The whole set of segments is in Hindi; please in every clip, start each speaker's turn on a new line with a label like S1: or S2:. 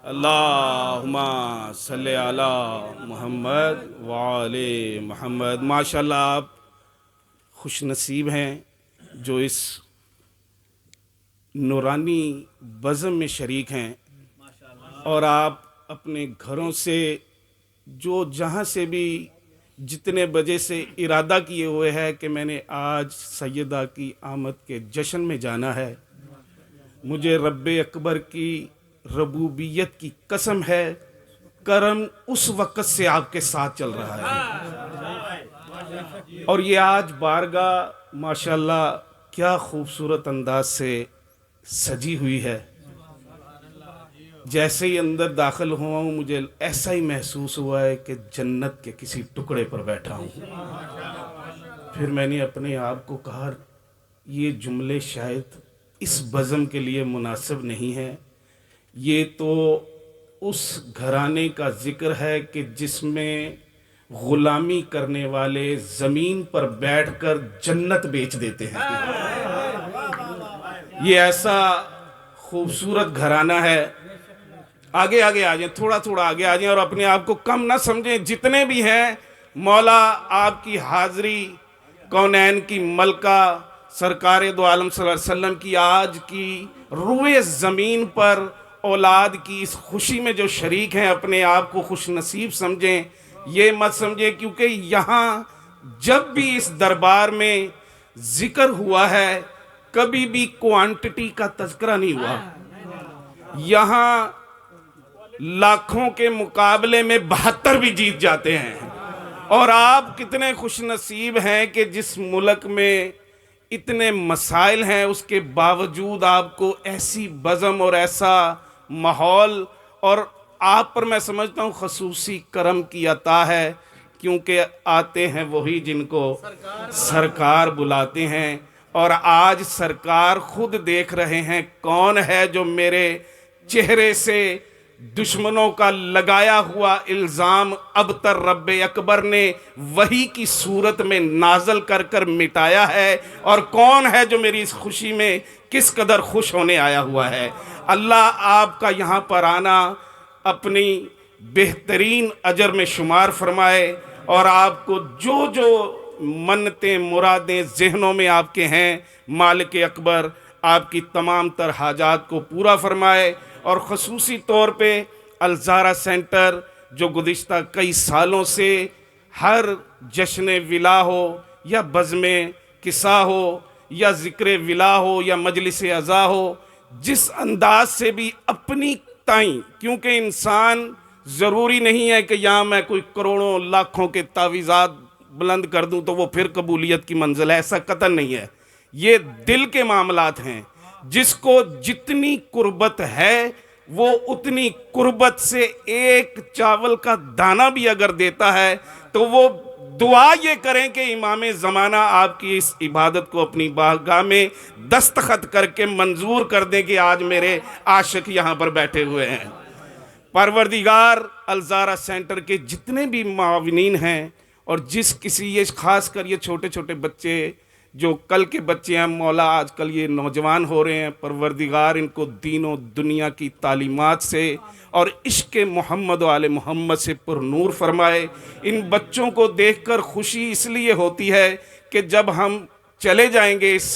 S1: अल्लाहुम्मा सल्ले अला मोहम्मद वाले मोहम्मद। माशाल्लाह, आप खुश नसीब हैं जो इस नूरानी बज़म में शरीक हैं, और आप अपने घरों से जो जहाँ से भी जितने बजे से इरादा किए हुए हैं कि मैंने आज सैयदा की आमद के जश्न में जाना है, मुझे रब्बे अकबर की रबूबियत की कसम है, करम उस वक़्त से आपके साथ चल रहा है। और ये आज बारगाह माशाल्लाह क्या खूबसूरत अंदाज से सजी हुई है। जैसे ही अंदर दाखिल हुआ हूँ, मुझे ऐसा ही महसूस हुआ है कि जन्नत के किसी टुकड़े पर बैठा हूँ। फिर मैंने अपने आप को कहा, ये जुमले शायद इस बज़म के लिए मुनासिब नहीं है। ये तो उस घराने का जिक्र है कि जिसमें गुलामी करने वाले ज़मीन पर बैठकर जन्नत बेच देते हैं। ये ऐसा खूबसूरत घराना है। आगे आगे आ जाएं, थोड़ा थोड़ा आगे आ जाएं, और अपने आप को कम ना समझें। जितने भी हैं, मौला आपकी हाज़री, कौनैन की मलका सरकार दो आलम सल्लल्लाहु अलैहि वसल्लम की आज की रुए ज़मीन पर औलाद की इस खुशी में जो शरीक हैं, अपने आप को खुश नसीब समझें। ये मत समझें क्योंकि यहाँ जब भी इस दरबार में जिक्र हुआ है, कभी भी क्वांटिटी का तज़किरा नहीं हुआ। यहाँ लाखों के मुकाबले में 72 भी जीत जाते हैं। और आप कितने खुश नसीब हैं कि जिस मुल्क में इतने मसाइल हैं, उसके बावजूद आपको ऐसी बज़म और ऐसा माहौल, और आप पर मैं समझता हूँ खसूसी करम की अता है, क्योंकि आते हैं वही जिनको सरकार बुलाते हैं। और आज सरकार खुद देख रहे हैं कौन है जो मेरे चेहरे से दुश्मनों का लगाया हुआ इल्ज़ाम अब तक रब्बे अकबर ने वही की सूरत में नाजल कर कर मिटाया है, और कौन है जो मेरी इस खुशी में किस कदर खुश होने आया हुआ है। अल्लाह आपका यहाँ पर आना अपनी बेहतरीन अजर में शुमार फरमाए, और आपको जो जो मन्नतें मुरादें जहनों में आपके हैं, मालिक अकबर आपकी तमाम तर हाजात को पूरा फरमाए। और ख़ुसूसी तौर पे अलज़ारा सेंटर जो गुज़िश्ता कई सालों से हर जश्न विला हो या बज़्म किस्सा हो या ज़िक्र विला हो या मजलिस अज़ा हो, जिस अंदाज से भी अपनी ताई, क्योंकि इंसान ज़रूरी नहीं है कि यहाँ मैं कोई करोड़ों लाखों के तावीज़ात बुलंद कर दूँ तो वो फिर कबूलियत की मंजिल है, ऐसा कतई नहीं है। ये दिल के मामलात हैं। जिसको जितनी कुर्बत है वो उतनी कुर्बत से एक चावल का दाना भी अगर देता है तो वो दुआ ये करें कि इमाम ज़माना आपकी इस इबादत को अपनी बारगाह में दस्तखत करके मंजूर कर दें कि आज मेरे आशिक यहाँ पर बैठे हुए हैं। परवरदिगार अलज़ारा सेंटर के जितने भी माविनीन हैं, और जिस किसी ये ख़ास कर ये छोटे छोटे बच्चे जो कल के बच्चे हैं, मौला आजकल ये नौजवान हो रहे हैं, परवरदिगार इनको दीनों दुनिया की तालीमात से और इश्क़ मोहम्मद वाले मोहम्मद से पुरनूर फरमाए। इन बच्चों को देखकर खुशी इसलिए होती है कि जब हम चले जाएंगे इस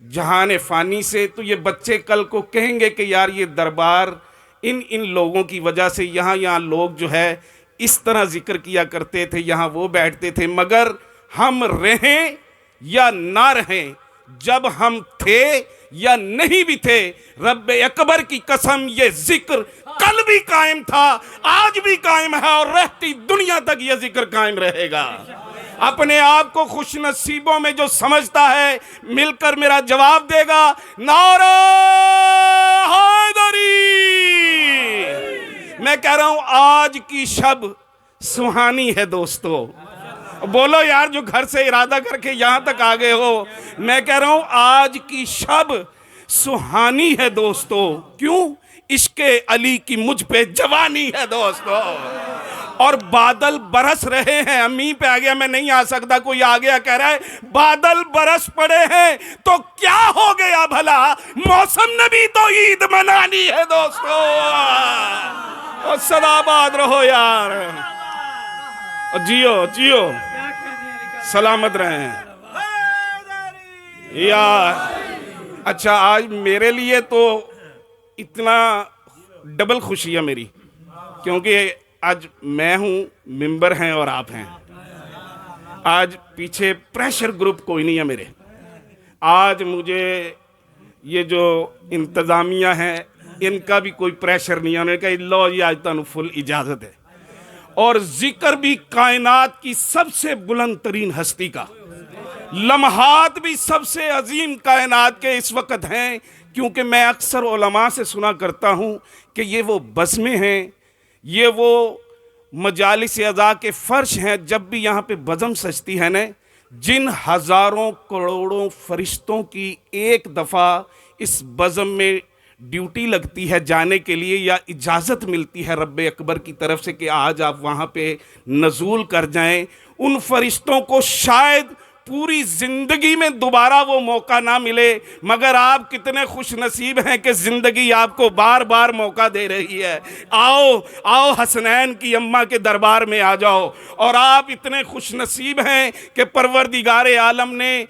S1: जहान फ़ानी से, तो ये बच्चे कल को कहेंगे कि यार ये दरबार इन इन लोगों की वजह से यहाँ लोग जो है इस तरह ज़िक्र किया करते थे, यहाँ वो बैठते थे। मगर हम रहें या ना रहें, जब हम थे या नहीं भी थे, रब्बे अकबर की कसम ये जिक्र कल भी कायम था, आज भी कायम है, और रहती दुनिया तक ये जिक्र कायम रहेगा। अपने आप को खुश नसीबों में जो समझता है मिलकर मेरा जवाब देगा, नारा हैदरी। मैं कह रहा हूं आज की शब सुहानी है दोस्तों। बोलो यार जो घर से इरादा करके यहाँ तक आ गए हो, मैं कह रहा हूँ आज की शब सुहानी है दोस्तों। क्यों? इश्क़े अली की मुझ पे जवानी है दोस्तों। और बादल बरस रहे हैं, अम्मी पे आ गया, मैं नहीं आ सकता, कोई आ गया कह रहा है बादल बरस पड़े हैं तो क्या हो गया भला, मौसम ने भी तो ईद मनानी है दोस्तों। सदाबाद रहो यार, और जियो जियो, सलामत रहे यार। अच्छा, आज मेरे लिए तो इतना डबल खुशी है मेरी, क्योंकि आज मैं हूं, मेंबर हैं और आप हैं। आज पीछे प्रेशर ग्रुप कोई नहीं है मेरे। आज मुझे ये जो इंतज़ामिया है इनका भी कोई प्रेशर नहीं है। उन्होंने कहा लो जी आज तुहानू फुल इजाज़त है। और जिक्र भी कायनात की सबसे बुलंद तरीन हस्ती का, लम्हात भी सबसे अजीम कायनात के इस वक्त हैं, क्योंकि मैं अक्सर उलमा से सुना करता हूँ कि ये वो बज़में हैं, ये वो मजालिस अज़ा के फ़र्श हैं। जब भी यहाँ पे बज़म सजती है न, जिन हज़ारों करोड़ों फरिश्तों की एक दफ़ा इस बज़म में ड्यूटी लगती है जाने के लिए, या इजाज़त मिलती है रब्बे अकबर की तरफ से कि आज आप वहाँ पे नज़ूल कर जाएं, उन फरिश्तों को शायद पूरी ज़िंदगी में दोबारा वो मौका ना मिले। मगर आप कितने खुश नसीब हैं कि ज़िंदगी आपको बार बार मौका दे रही है। आओ आओ हसनैन की अम्मा के दरबार में आ जाओ। और आप इतने खुश नसीब हैं कि परवरदिगार आलम ने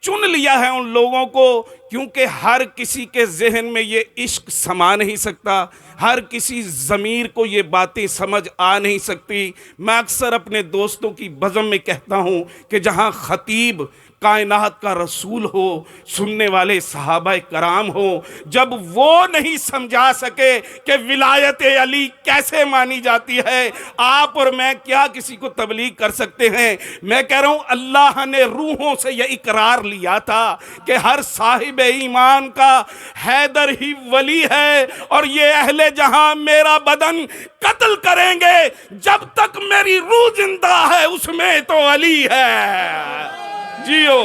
S1: चुन लिया है उन लोगों को, क्योंकि हर किसी के जहन में ये इश्क समा नहीं सकता, हर किसी ज़मीर को ये बातें समझ आ नहीं सकती। मैं अक्सर अपने दोस्तों की बज़म में कहता हूँ कि जहाँ ख़तीब कायनात का रसूल हो, सुनने वाले सहाबा कराम हो, जब वो नहीं समझा सके कि विलायत अली कैसे मानी जाती है, आप और मैं क्या किसी को तबलीग कर सकते हैं। मैं कह रहा हूँ अल्लाह ने रूहों से यह इकरार लिया था कि हर साहिब ईमान का हैदर ही वली है, और ये अहले जहां मेरा बदन कत्ल करेंगे, जब तक मेरी रूह जिंदा है उसमें तो अली है। जियो।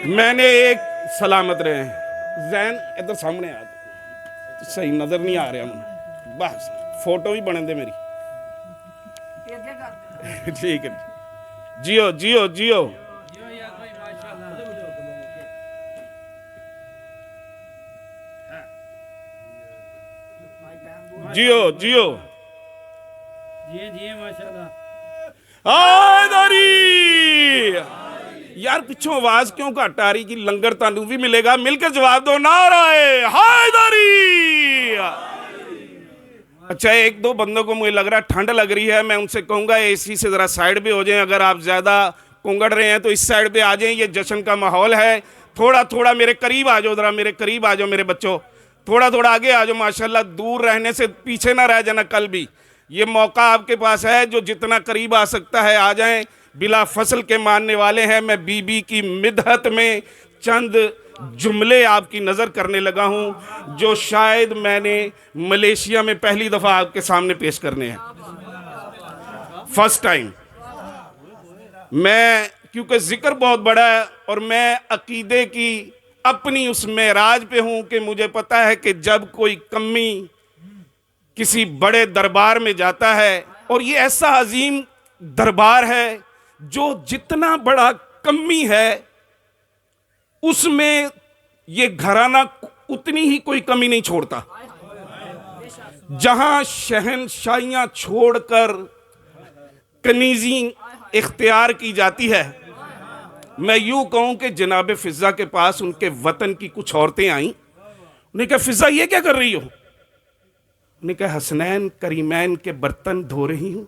S1: मैंने एक सलामत रहे जैन इधर सामने आ, सही नजर नहीं आ रहा मुझे, बस फोटो भी बने दे मेरी। ठीक है, जियो जियो जियो। जियो जियो
S2: जी माशाल्लाह।
S1: यार पिछों आवाज क्यों घट आ रही? कि लंगर तानू भी मिलेगा, मिलकर जवाब दो, नाराए हैदरी। अच्छा, एक दो बंदों को मुझे लग रहा है ठंड लग रही है, मैं उनसे कहूंगा एसी से जरा साइड पे हो जाएं। अगर आप ज्यादा कुंगड़ रहे हैं तो इस साइड पे आ जाएं, ये जश्न का माहौल है। थोड़ा थोड़ा मेरे करीब आ जाओ, जरा मेरे करीब आ जाओ मेरे बच्चों, थोड़ा थोड़ा आगे आ जाओ। माशाल्लाह, दूर रहने से पीछे ना रह जाना कल भी। ये मौका आपके पास है, जो जितना करीब आ सकता है आ जाएं। बिला फसल के मानने वाले हैं। मैं बीबी की मिदहत में चंद जुमले आपकी नज़र करने लगा हूं, जो शायद मैंने मलेशिया में पहली दफ़ा आपके सामने पेश करने हैं, फर्स्ट टाइम। मैं क्योंकि जिक्र बहुत बड़ा है और मैं अकीदे की अपनी उस मेराज पे हूं कि मुझे पता है कि जब कोई कमी किसी बड़े दरबार में जाता है, और ये ऐसा अजीम दरबार है जो जितना बड़ा कमी है उसमें ये घराना उतनी ही कोई कमी नहीं छोड़ता। जहां शहनशाहियां छोड़कर कनीजी इख्तियार की जाती है, मैं यूं कहूं कि जनाब फिजा के पास उनके वतन की कुछ औरतें आईं। उन्हें कहा फिजा ये क्या कर रही हो? उन्हें कहा हसनैन करीमैन के बर्तन धो रही हूं।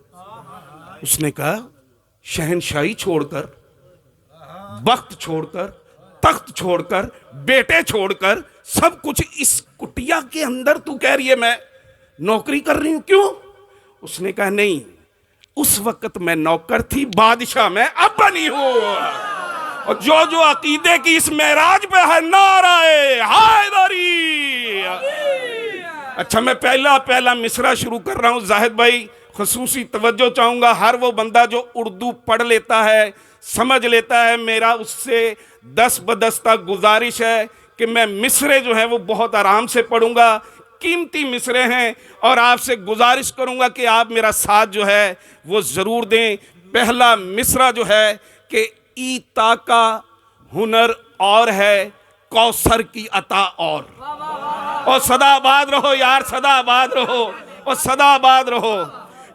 S1: उसने कहा शहनशाही छोड़कर, वक्त छोड़कर, तख्त छोड़कर, बेटे छोड़कर, सब कुछ इस कुटिया के अंदर तू कह रही है मैं नौकरी कर रही हूं, क्यों? उसने कहा नहीं, उस वक्त मैं नौकर थी, बादशाह मैं अब बनी हूं। और जो जो अकीदे की इस मेराज पे है, नाराए हैदरी। अच्छा, मैं पहला मिसरा शुरू कर रहा हूं। जाहिद भाई, खुसूसी तवज्जो चाहूंगा। हर वो बंदा जो उर्दू पढ़ लेता है, समझ लेता है, मेरा उससे दस बदस्ता गुजारिश है कि मैं मिसरे जो है वो बहुत आराम से पढ़ूंगा। कीमती मिसरे हैं और आपसे गुजारिश करूंगा कि आप मेरा साथ जो है वो ज़रूर दें। पहला मिसरा जो है कि ईता का हुनर और है, कौसर की अता और। और सदाबाद रहो यार, सदाबाद रहो और सदाबाद रहो।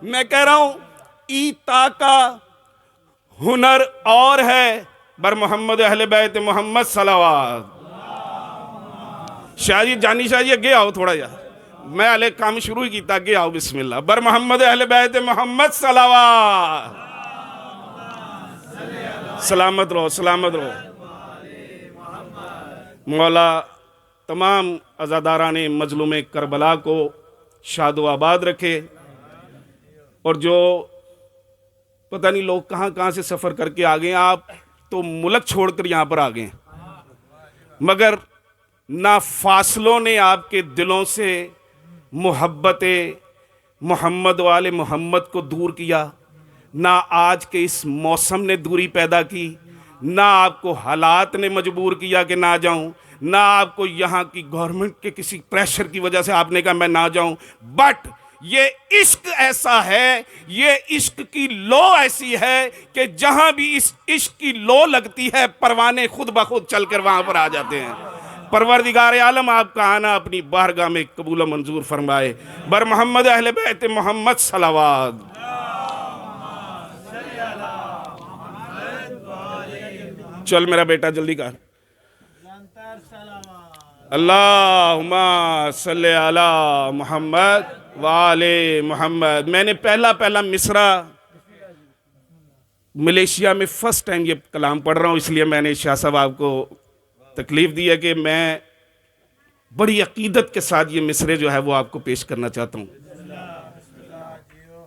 S1: मैं कह रहा हूं ईता का हुनर और है बर मोहम्मद अहले बैत मोहम्मद सलावत। शाह जी जानी शाह जी अगे आओ थोड़ा यार, मैं हले काम शुरू ही किया, अगे आओ बिस्मिल्लाह। बर मोहम्मद अहले बैत मोहम्मद सलावत। सलामत रहो, सलामत रहो। मौला तमाम अज़ादारान मजलूम करबला को शादो आबाद रखे, और जो पता नहीं लोग कहाँ कहाँ से सफ़र करके आ गए, आप तो मुल्क छोड़कर यहाँ पर आ गए, मगर ना फासलों ने आपके दिलों से मोहब्बत मोहम्मद वाले मोहम्मद को दूर किया, ना आज के इस मौसम ने दूरी पैदा की, ना आपको हालात ने मजबूर किया कि ना जाऊं, ना आपको यहाँ की गवर्नमेंट के किसी प्रेशर की वजह से आपने कहा मैं ना जाऊं, बट ये इश्क ऐसा है, ये इश्क की लो ऐसी है कि जहां भी इस इश्क की लो लगती है परवाने खुद ब खुद चलकर वहां पर आ जाते हैं। परवरदिगार आलम आपका आना अपनी बारगाह में कबूल मंजूर फरमाए। बर मोहम्मद अहले बैत मोहम्मद सलावत। चल मेरा बेटा जल्दी कर। अल्लाहुम्मा सल्ले अला मोहम्मद वाले मोहम्मद। मैंने पहला मिसरा मलेशिया में फर्स्ट टाइम ये कलाम पढ़ रहा हूँ, इसलिए मैंने शाह साहब आपको तकलीफ दी है कि मैं बड़ी अकीदत के साथ ये मिसरे जो है वो आपको पेश करना चाहता हूँ।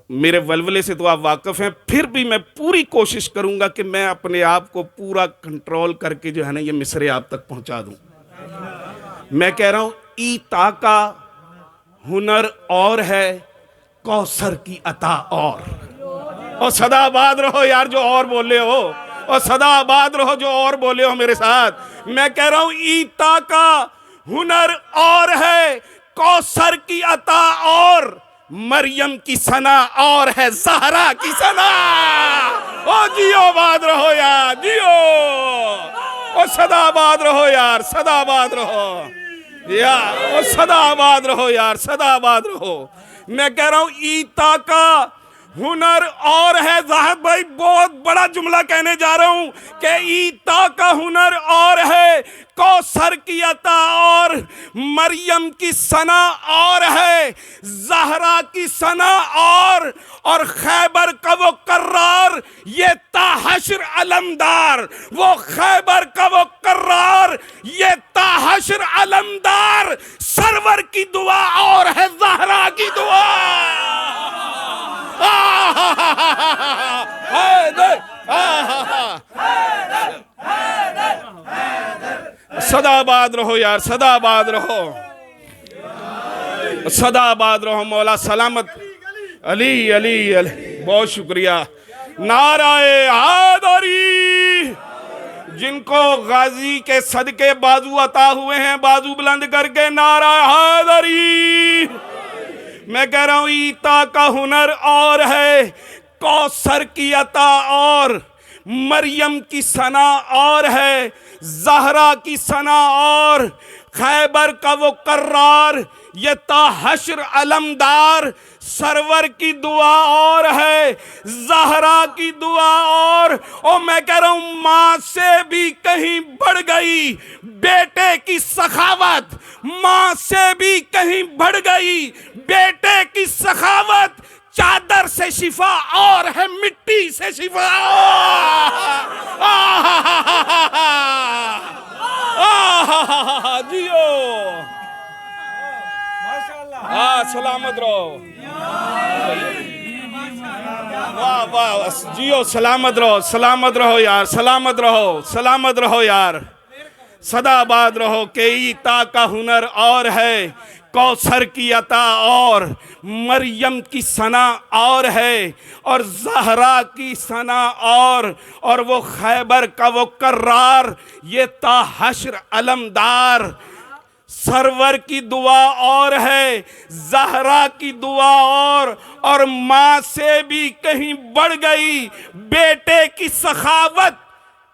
S1: मेरे वलवले से तो आप वाकिफ हैं, फिर भी मैं पूरी कोशिश करूंगा कि मैं अपने आप को पूरा कंट्रोल करके जो है ना ये मिसरे आप तक पहुंचा दूं। मैं कह रहा हूं ईता का हुनर और है, कौसर की अता और सदाबाद रहो यार जो और बोले हो, और सदाबाद रहो जो और बोले हो मेरे साथ। मैं कह रहा हूं ईता का हुनर और है, कौसर की अता और, मरियम की सना और है, ज़हरा की सना। ओ जियो बाद रहो यार, जियो, ओ सदाबाद रहो यार, सदाबाद रहो यार, ओ सदाबाद रहो यार, सदाबाद रहो। मैं कह रहा हूं ईता का हुनर और है। ज़ाहिद भाई बहुत बड़ा जुमला कहने जा रहा हूं कि ईता का हुनर और है, कौसर की अता और, मरियम की सना और है, ज़हरा की सना और खैबर का वो कर्रार, ये ताहशर अलमदार, वो खैबर का वो कर्रार, ये ताहशर अलमदार, सरवर की दुआ और है ज़हरा की दुआ। सदाबाद रहो यार, सदाबाद रहो, सदाबाद रहो। मौला सलामत। अली अली अली, बहुत शुक्रिया। नाराए हैदरी, जिनको गाजी के सदके बाजू अता हुए हैं, बाजू बुलंद करके नाराए हैदरी। मैं कह रहा हूं ईता का हुनर और है, कौसर की अता और, मरियम की सना और है, ज़हरा की सना और, खैबर का वो कर्रार, ये ताहशर अलमदार, सरवर की दुआ और है, ज़हरा की दुआ और मैं कह रहा हूं मां से भी कहीं बढ़ गई बेटे की सखावत, मां से भी कहीं बढ़ गई बेटे की सखावत, चादर से शिफा और है मिट्टी से शिफा। जियो, हाँ सलामत रहो, वाह वाह, जियो सलामत रहो, सलामत रहो यार, सलामत रहो, सलामत रहो यार, सदाबाद रहो। के ईता का हुनर और है, कौसर की अता और, मरियम की सना और है, और ज़हरा की सना और वो खैबर का वो कर्रार, ये ताहशर अलमदार, सरवर की दुआ और है, ज़हरा की दुआ और माँ से भी कहीं बढ़ गई बेटे की सखावत,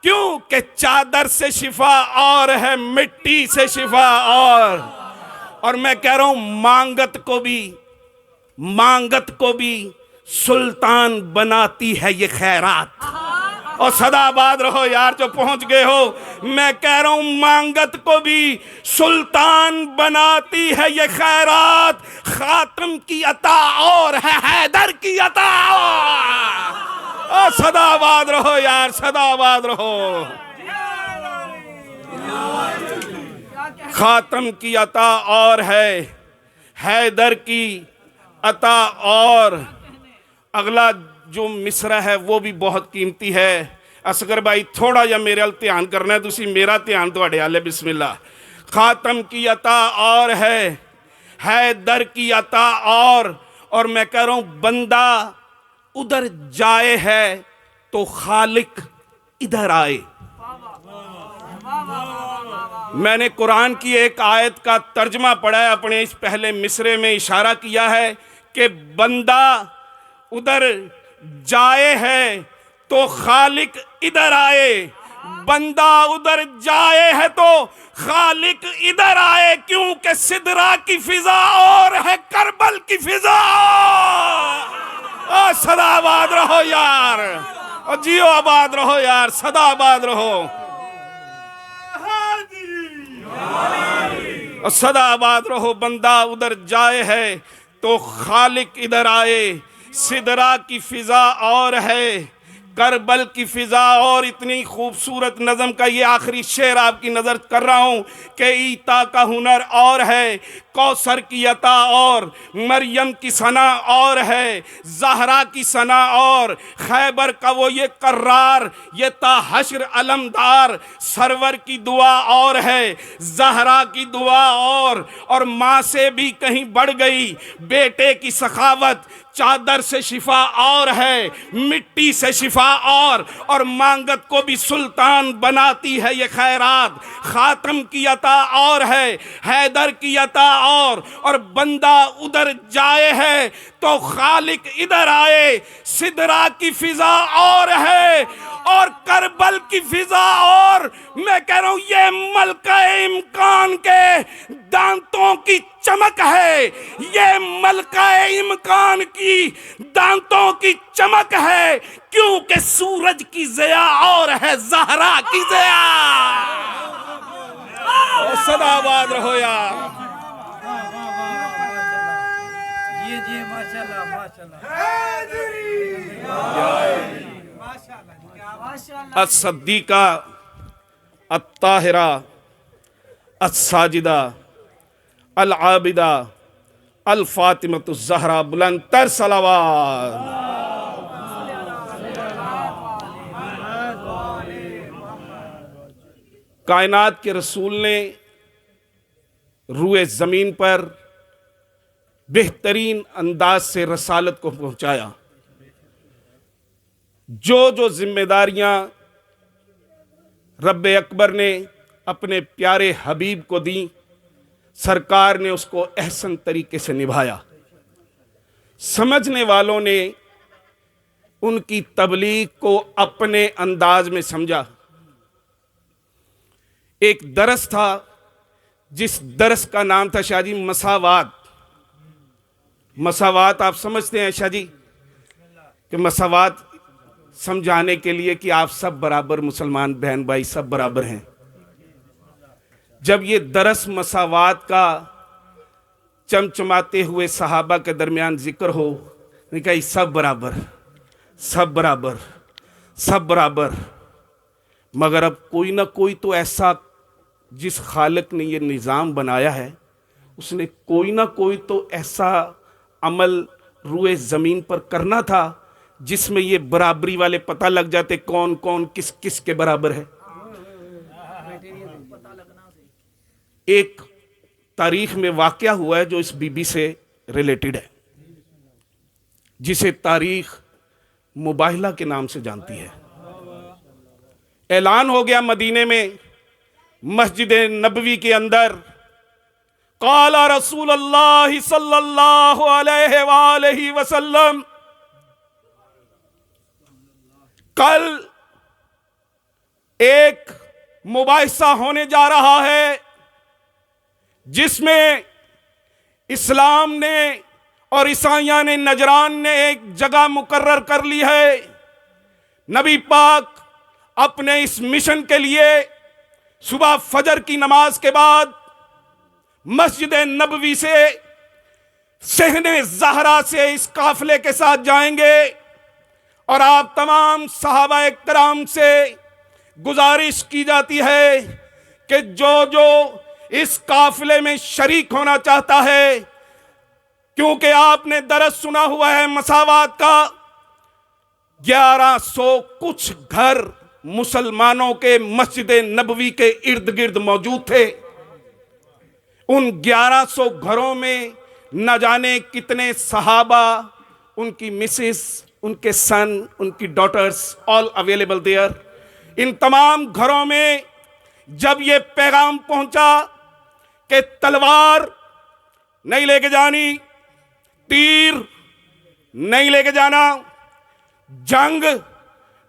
S1: क्यों कि चादर से शिफा और है मिट्टी से शिफा और मैं कह रहा हूं मांगत को भी सुल्तान बनाती है ये खैरात। और सदाबाद रहो यार जो पहुंच गए हो। मैं कह रहा हूं मांगत को भी सुल्तान बनाती है ये खैरात। खातम की अता और है हैदर की अता। और सदाबाद रहो यार, सदाबाद रहो। खातम की अता और है हैदर की अता और। अगला जो मिसरा है वो भी बहुत कीमती है। असगर भाई थोड़ा या मेरे अल ध्यान करना है, तुसी मेरा ध्यान तुहाडे अल। बिस्मिल्लाह। खातम की अता और है हैदर की अता और मैं कह रहा हूं बंदा उधर जाए है तो खालिक इधर आए। मैंने कुरान की एक आयत का तर्जमा पढ़ा है, अपने इस पहले मिसरे में इशारा किया है कि बंदा उधर जाए है तो खालिक इधर आए। बंदा उधर जाए है तो खालिक इधर आए, क्योंकि सिदरा की फिजा और है करबल की फिजा। सदाबाद रहो यार, और जियो आबाद रहो यार, सदाबाद रहो और सदाबाद रहो। बंदा उधर जाए है तो खालिक इधर आए। सिदरा की फिजा और है करबल की फिजा और। इतनी खूबसूरत नज़म का ये आखिरी शेर आपकी नज़र कर रहा हूँ कि ईता का हुनर और है, कौसर की अता और, मरियम की सना और है, ज़हरा की सना और, खैबर का वो ये कर्रार, ये ताहश्र अलमदार, सरवर की दुआ और है, ज़हरा की दुआ और माँ से भी कहीं बढ़ गई बेटे की सखावत। चादर से शिफा और है, मिट्टी से शिफा और मांगत को भी सुल्तान बनाती है ये खैरात। खातम की अता और है हैदर की अता और बंदा उधर जाए है तो खालिक इधर आए। सिदरा की फिजा और है और करबल की फिजा और। मैं कह रहा हूं ये मलका इम्कान के दांतों की चमक है, ये मलका इम्कान की दांतों की चमक है, क्योंकि सूरज की ज़िया और है ज़हरा की ज़िया। सदाबाद रहो यार।
S2: जी माशाल्लाह माशाल्लाह।
S1: अस्सद्दीका अत्ताहिरा अस्साजिदा अल आबिदा अल फातिमतु ज़हरा बुलंदतर सलावात। कायनात के रसूल ने रूए ज़मीन पर बेहतरीन अंदाज से रसालत को पहुंचाया। जो जिम्मेदारियां रब्बे अकबर ने अपने प्यारे हबीब को दी, सरकार ने उसको एहसन तरीके से निभाया। समझने वालों ने उनकी तबलीग को अपने अंदाज में समझा। एक दरस था जिस दरस का नाम था शाहजी मसावात। मसावात आप समझते हैं शाहजी कि मसावात समझाने के लिए कि आप सब बराबर, मुसलमान बहन भाई सब बराबर हैं। जब ये दरस मसावात का चमचमाते हुए सहाबा के दरमियान जिक्र हो, नहीं कहा सब बराबर सब बराबर सब बराबर। मगर अब कोई ना कोई तो ऐसा, जिस खालिक ने ये निज़ाम बनाया है उसने कोई ना कोई तो ऐसा अमल रूए ज़मीन पर करना था जिसमें ये बराबरी वाले पता लग जाते कौन कौन किस किस के बराबर है। एक तारीख में वाक़या हुआ है जो इस बीबी से रिलेटेड है, जिसे तारीख मुबाहिला के नाम से जानती है। ऐलान हो गया मदीने में मस्जिद नबवी के अंदर, काला रसूलुल्लाह सल्लल्लाहु अलैहि वसल्लम, कल एक मुबाहिसा होने जा रहा है जिसमें इस्लाम ने और ईसाइयों ने, नजरान ने एक जगह मुकर्रर कर ली है। नबी पाक अपने इस मिशन के लिए सुबह फजर की नमाज के बाद मस्जिद नबवी से सहने ज़हरा से इस काफिले के साथ जाएंगे और आप तमाम सहाबा कराम से गुजारिश की जाती है कि जो जो इस काफिले में शरीक होना चाहता है, क्योंकि आपने दरस सुना हुआ है मसावात का, 1100 कुछ घर मुसलमानों के मस्जिद नबवी के इर्द गिर्द मौजूद थे। उन 1100 घरों में न जाने कितने सहाबा, उनकी मिसेस, उनके सन, उनकी डॉटर्स, ऑल अवेलेबल देयर। इन तमाम घरों में जब ये पैगाम पहुंचा कि तलवार नहीं लेके जानी, तीर नहीं लेके जाना, जंग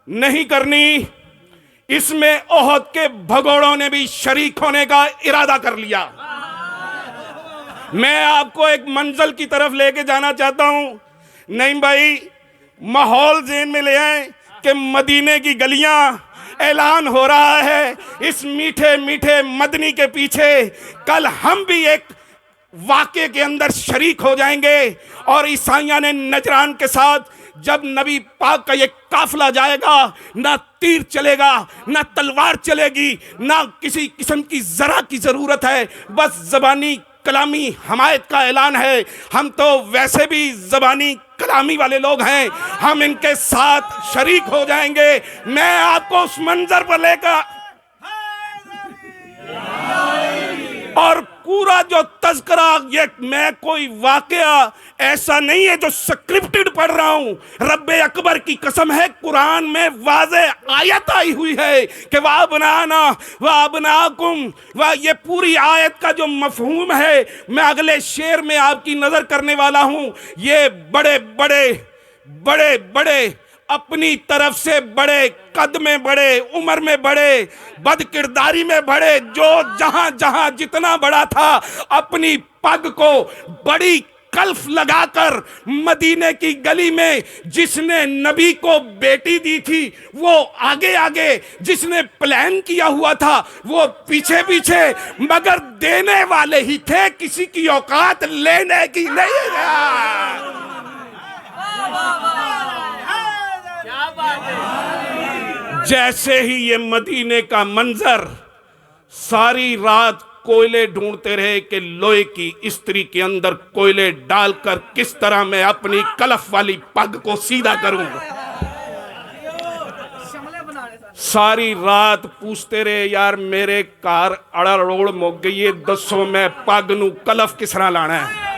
S1: नहीं करनी, इसमें ओहद के भगोड़ों ने भी शरीक होने का इरादा कर लिया। मैं आपको एक मंजिल की तरफ लेके जाना चाहता हूं। नहीं भाई, माहौल ज़हन में ले आए कि मदीने की गलियां, ऐलान हो रहा है इस मीठे मीठे मदनी के पीछे कल हम भी एक वाक़े के अंदर शरीक हो जाएंगे। और ईसाइयों ने नजरान के साथ जब नबी पाक का ये काफिला जाएगा, ना तीर चलेगा, ना तलवार चलेगी, ना किसी किस्म की जरा की जरूरत है, बस जबानी कलामी हमायत का ऐलान है। हम तो वैसे भी जबानी कलामी वाले लोग हैं, हम इनके साथ शरीक हो जाएंगे। मैं आपको उस मंजर पर लेकर और पूरा जो तज़किरा, ये मैं कोई वाकया ऐसा नहीं है जो स्क्रिप्टेड पढ़ रहा हूं। रब्बे अकबर की कसम है, कुरान में वाज़े आयत आई हुई है कि वाह बनाना वाह बनाकुम, वाह, ये पूरी आयत का जो मफहूम है मैं अगले शेर में आपकी नजर करने वाला हूं। ये बड़े बड़े बड़े बड़े अपनी तरफ से बड़े, कद में बड़े, उम्र में बड़े, बद किरदारी में बड़े, जो जहां जहां जितना बड़ा था, अपनी पग को बड़ी कल्फ लगाकर मदीने की गली में जिसने नबी को बेटी दी थी वो आगे आगे, जिसने प्लान किया हुआ था वो पीछे पीछे, मगर देने वाले ही थे, किसी की औकात लेने की नहीं है। जैसे ही ये मदीने का मंजर, सारी रात कोयले ढूंढते रहे कि लोहे की इस्त्री के अंदर कोयले डालकर किस तरह मैं अपनी कलफ वाली पग को सीधा करूं। सारी रात पूछते रहे, यार मेरे कार अड़ड़ मुक गई है, दसो मैं पग नू कलफ किस तरह लाना है।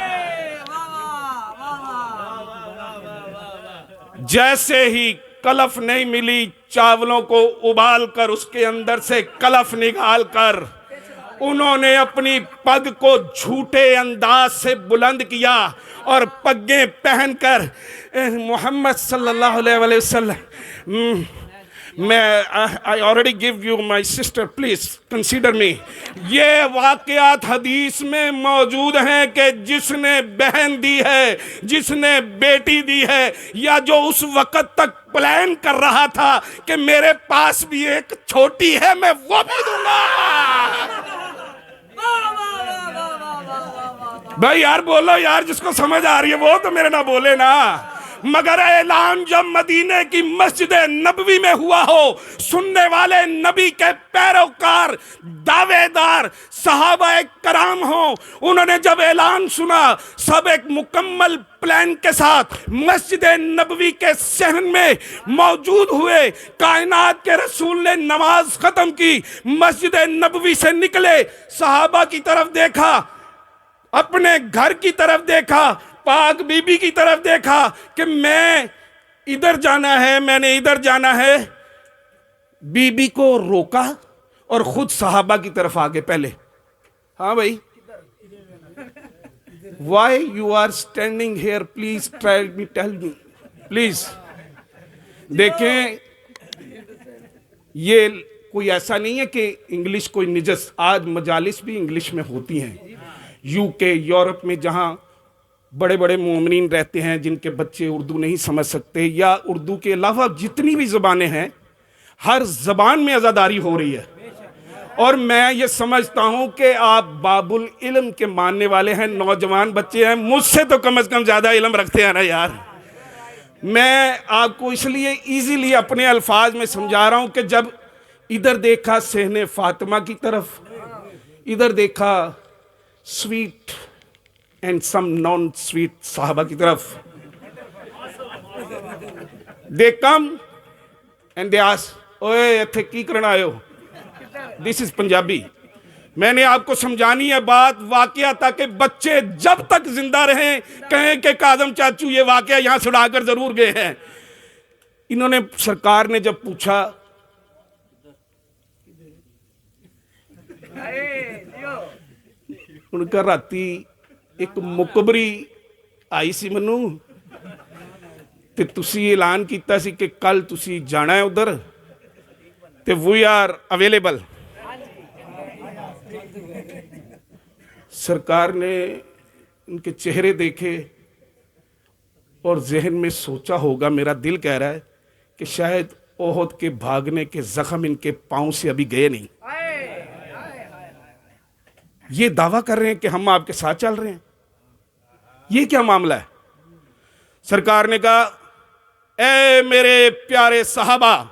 S1: जैसे ही कलफ नहीं मिली, चावलों को उबाल कर उसके अंदर से कलफ निकाल कर उन्होंने अपनी पग को झूठे अंदाज से बुलंद किया और पग्गे पहनकर मोहम्मद सल्लल्लाहु अलैहि वसल्लम, मैं I already give you my sister, please consider मी। ये वाकयात हदीस में मौजूद हैं कि जिसने बहन दी है, जिसने बेटी दी है, या जो उस वक़्त तक प्लान कर रहा था कि मेरे पास भी एक छोटी है, मैं वो भी दूंगा। भाई यार बोलो यार, जिसको समझ आ रही है वो तो मेरे ना बोले ना। मगर ऐलान जब मदीने की मस्जिद नबवी में हुआ हो, सुनने वाले नबी के पैरोकार, दावेदार सहाबा कराम हो, उन्होंने जब ऐलान सुना, सब एक मुकम्मल प्लान के साथ मस्जिद नबवी के सहन में मौजूद हुए। कायनात के रसूल ने नमाज खत्म की, मस्जिद नबवी से निकले, सहाबा की तरफ देखा, अपने घर की तरफ देखा, पाक बीबी की तरफ देखा कि मैं इधर जाना है, मैंने इधर जाना है। बीबी को रोका और खुद सहाबा की तरफ आगे पहले। हाँ भाई, why you are standing here, please try me, tell me please. देखें, ये कोई ऐसा नहीं है कि इंग्लिश कोई निजस, आज मजालिस भी इंग्लिश में होती हैं। यूके, यूरोप में जहाँ बड़े बड़े मोमिनीन रहते हैं जिनके बच्चे उर्दू नहीं समझ सकते, या उर्दू के अलावा जितनी भी ज़बानें हैं, हर ज़बान में अज़ादारी हो रही है। और मैं ये समझता हूँ कि आप बाबुल इल्म के मानने वाले हैं, नौजवान बच्चे हैं, मुझसे तो कम से कम ज़्यादा इल्म रखते हैं ना यार। मैं आपको इसलिए इजीली अपने अल्फाज में समझा रहा हूँ कि जब इधर देखा सहने फातिमा की तरफ, इधर देखा sweet and some non sweet साहबा की तरफ, दे कम एंड दे आस्क, ओए इत्थे की करना आयो? This is Punjabi. मैंने आपको समझानी है बात वाकया, ताकि बच्चे जब तक जिंदा रहें कहें कि कादम चाचू ये वाकया यहां सुनाकर जरूर गए हैं। इन्होंने, सरकार ने जब पूछा, उनका राती एक मुकबरी आई सी मनु, ते तुसी ऐलान किया सी कि कल तुसी जाना है उधर, ते वी आर अवेलेबल। सरकार ने उनके चेहरे देखे और जहन में सोचा होगा, मेरा दिल कह रहा है कि शायद ओहद के भागने के जख्म इनके पांव से अभी गए नहीं। ये दावा कर रहे हैं कि हम आपके साथ चल रहे हैं, ये क्या मामला है? सरकार ने कहा, ए मेरे प्यारे साहबा,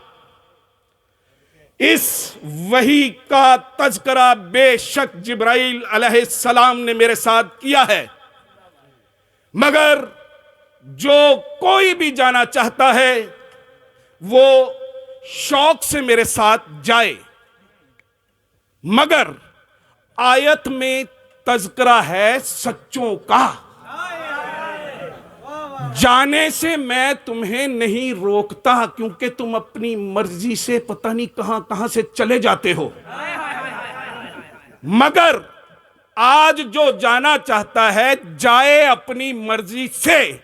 S1: इस वही का तज़किरा बेशक जिब्राइल अलैहिस्सलाम ने मेरे साथ किया है, मगर जो कोई भी जाना चाहता है वो शौक से मेरे साथ जाए, मगर आयत में तज़किरा है सच्चों का। जाने से मैं तुम्हें नहीं रोकता, क्योंकि तुम अपनी मर्जी से पता नहीं कहां कहां से चले जाते हो, मगर आज जो जाना चाहता है जाए अपनी मर्जी से,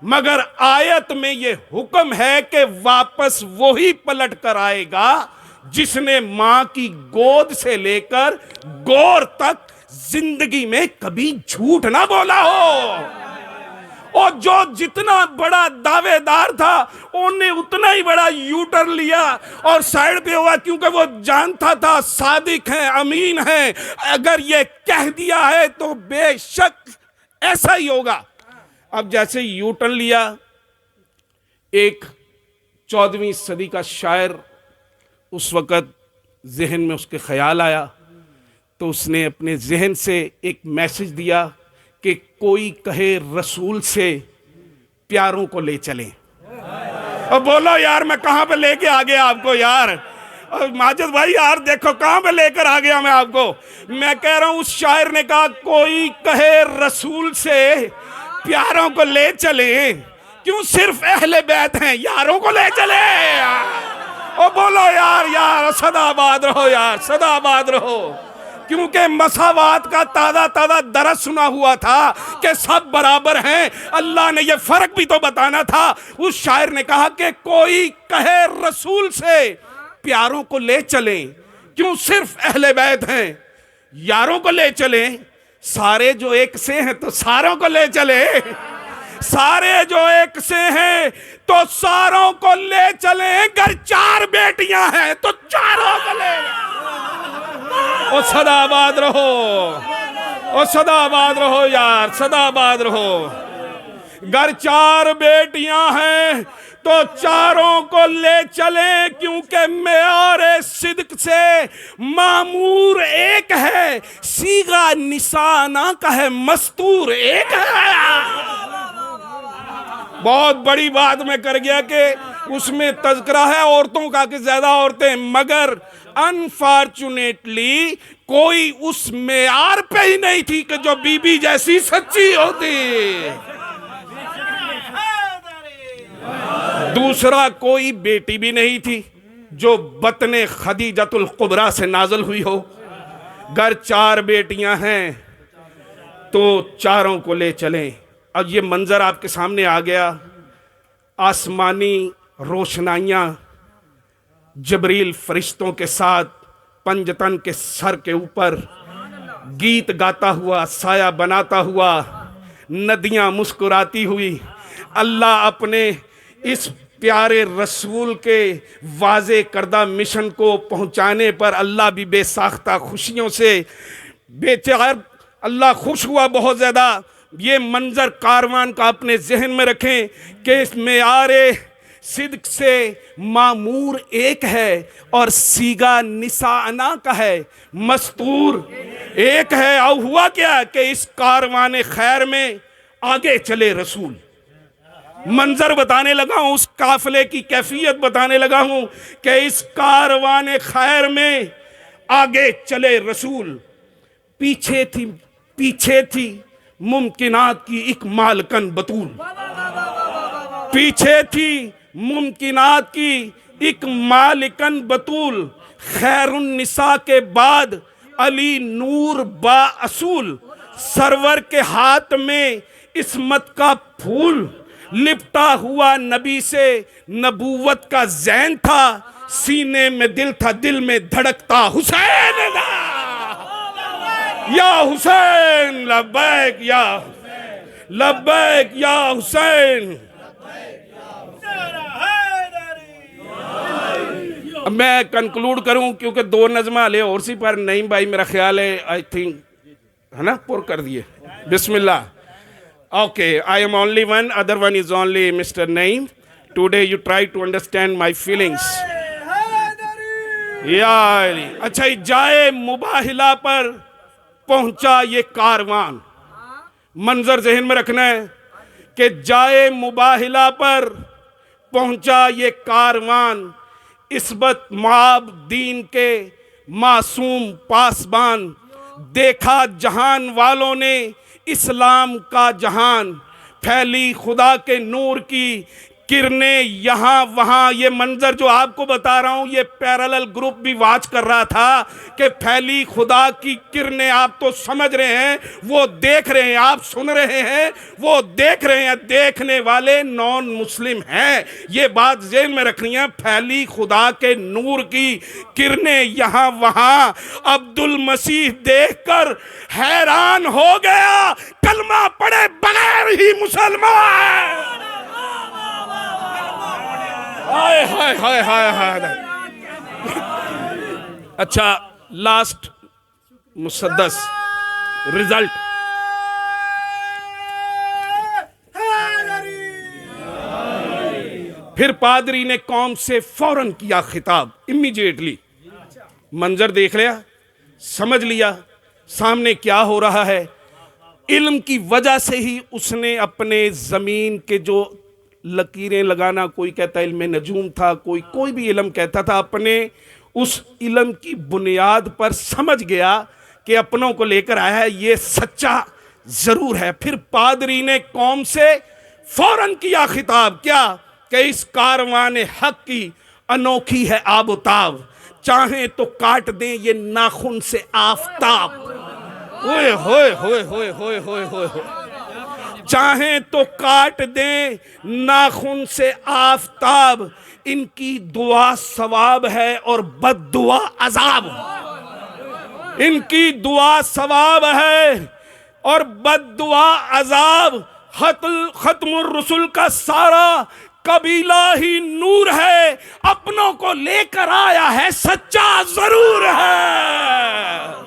S1: मगर आयत में यह हुक्म है कि वापस वही पलट कर आएगा जिसने मां की गोद से लेकर गोर तक जिंदगी में कभी झूठ ना बोला हो। और जो जितना बड़ा दावेदार था उन्हें उतना ही बड़ा यूटर लिया और साइड पे हुआ, क्योंकि वो जानता था सादिक है, अमीन है, अगर ये कह दिया है तो बेशक ऐसा ही होगा। अब जैसे यूटर्न लिया, एक 14वीं सदी का शायर उस वक़्त जहन में उसके ख्याल आया, तो उसने अपने जहन से एक मैसेज दिया कि कोई कहे रसूल से प्यारों को ले चलें। और बोलो यार, मैं कहां पे लेके आ गया आपको यार। और माजिद भाई यार देखो कहां पे लेकर आ गया मैं आपको। मैं कह रहा हूं उस शायर ने कहा कोई कहे रसूल से प्यारों को ले चले, क्यों सिर्फ अहले बैत हैं, यारों को ले चले। ओ बोलो यार, यार सदाबाद रहो यार, सदाबाद रहो। क्योंकि मसावात का ताज़ा ताज़ा दरस सुना हुआ था कि सब बराबर हैं, अल्लाह ने यह फर्क भी तो बताना था। उस शायर ने कहा कि कोई कहे रसूल से प्यारों को ले चलें, क्यों सिर्फ अहले बैत हैं, यारों को ले चलें। सारे जो एक से हैं तो सारों को ले चले, सारे जो एक से हैं तो सारों को ले चले। अगर 4 बेटियां हैं तो चारों को ले। ओ सदाबाद रहो, ओ सदाबाद रहो यार, सदाबाद रहो। घर 4 बेटियां हैं तो चारों को ले चले, क्योंकि मेयारे सिद्क से मामूर एक है, सीगा निशाना का है मस्तूर एक है। बहुत बड़ी बात मैं कर गया कि उसमें तज़किरा है औरतों का कि ज्यादा औरतें, मगर अनफॉर्चुनेटली कोई उस मेयार पे ही नहीं थी कि जो बीबी जैसी सच्ची होती। दूसरा कोई बेटी भी नहीं थी जो बतने खदीजतुल कुबरा से नाज़िल हुई हो। घर 4 बेटियां हैं तो चारों को ले चलें। अब ये मंजर आपके सामने आ गया, आसमानी रोशनाइयाँ जबरील फरिश्तों के साथ पंजतन के सर के ऊपर गीत गाता हुआ, साया बनाता हुआ, नदियां मुस्कुराती हुई, अल्लाह अपने इस प्यारे रसूल के वाजे करदा मिशन को पहुंचाने पर अल्लाह भी बेसाख्ता खुशियों से बेचार अल्लाह खुश हुआ बहुत ज़्यादा। ये मंजर कारवान का अपने जहन में रखें कि इस मेयारे सिद्क से मामूर एक है और सीगा निसाना का है, मस्तूर एक है। और हुआ क्या कि इस कारवान खैर में आगे चले रसूल। मंजर बताने लगा हूं, उस काफिले की कैफियत बताने लगा हूं कि इस कारवान खैर में आगे चले रसूल। पीछे थी मुमकिनात की एक मालकन बतूल, पीछे थी मुमकिनात की एक मालिकन बतूल। खैरुन निसा के बाद अली नूर बा असूल, सरवर के हाथ में इस्मत का फूल। लिपटा हुआ नबी से नबूवत का ज़ैन था, सीने में दिल था, दिल में धड़कता हुसैन था। या हुसैन लब्बैक या लब्बैक या हुसैन। अब मैं कंक्लूड करूं क्योंकि 2 नज़्मा ले और सी पर नहीं भाई, मेरा ख्याल है आई थिंक है ना, पुर कर दिए। बिस्मिल्लाह। Okay, I am only one, other one is only Mr. Naeem. Today you try to understand my feelings. यार अच्छा, जाए मुबाहिला पर पहुंचा ये कारवान। मंजर जहन में रखना है कि जाए मुबाहिला पर पहुंचा ये कारवान, इस्बत माब दीन के मासूम पासबान। देखा जहान वालों ने इस्लाम का जहान, फैली खुदा के नूर की किरणें यहाँ वहाँ। ये मंजर जो आपको बता रहा हूँ, ये पैरेलल ग्रुप भी वाच कर रहा था कि फैली खुदा की किरणें। आप तो समझ रहे हैं, वो देख रहे हैं, आप सुन रहे हैं, वो देख रहे हैं। देखने वाले नॉन मुस्लिम हैं, ये बात ज़हन में रखनी है। फैली खुदा के नूर की किरणें यहाँ वहाँ। अब्दुल मसीह देखकर हैरान हो गया, कलमा पढ़े बगैर ही मुसलमान। हाय हाय हाय हाय हाय। अच्छा, लास्ट मुसद्दस रिजल्ट। फिर पादरी ने कौम से फौरन किया खिताब, इमीडिएटली। मंजर देख लिया, समझ लिया सामने क्या हो रहा है। इल्म की वजह से ही उसने अपने ज़मीन के जो लकीरें लगाना, कोई कहता है इल्म नजूम था, कोई भी इल्म कहता था, अपने उस इल्म की बुनियाद पर समझ गया कि अपनों को लेकर आया है, ये सच्चा ज़रूर है। फिर पादरी ने कौम से फौरन किया खिताब, क्या कि इस कारवान हक की अनोखी है आबोताब। चाहें तो काट दें ये नाखून से आफताब। ओए होए होए होए होए होए होए। चाहें तो काट दें नाखून से आफताब, इनकी दुआ सवाब है और बद्दुआ अजाब। इनकी दुआ सवाब है और बद्दुआ अजाब। खत्मुर रसूल का सारा कबीला ही नूर है, अपनों को लेकर आया है, सच्चा जरूर है।